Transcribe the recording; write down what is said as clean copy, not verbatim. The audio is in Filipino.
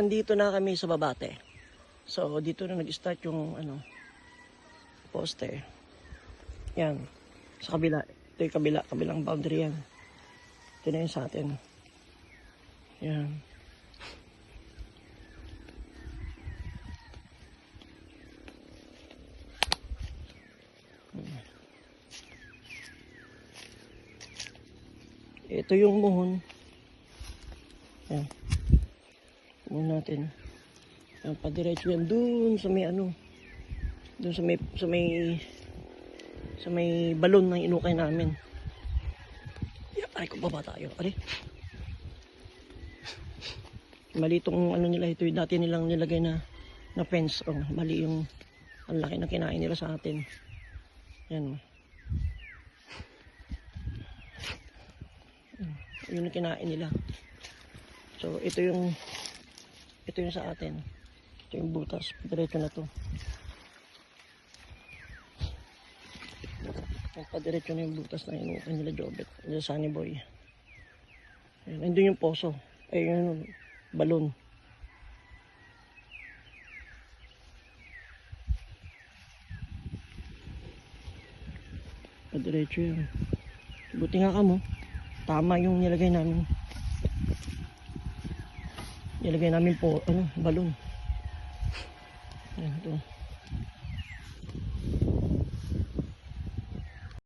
Nandito na kami sa Babate. So, dito na nag-start yung poste. Yan. Sa kabila. Ito yung kabilang boundary yan. Ito na yun sa atin. Yan. Ito yung muhon. Yan. Muhon natin. Yan, padiretso yan dun sa may dun sa may balon na inukay namin. Aray ko, baba tayo. Aray. Mali itong nila, ito yung dati nilang nilagay na fence. Oh, mali yung ang laki na kinain nila sa atin. Yan. Yun yung kinain nila. So, ito yung sa atin. Ito yung butas. Diretso na to. Padiretso na yung butas na inuukan nila Jobet. Nila Sunny Boy. Ayan. Nandun yung poso. Ayun yung balon. Padiretso yun. Buti nga ka mo. Tama yung nilagay namin. Nilagay namin po, balon. Ayan, ito.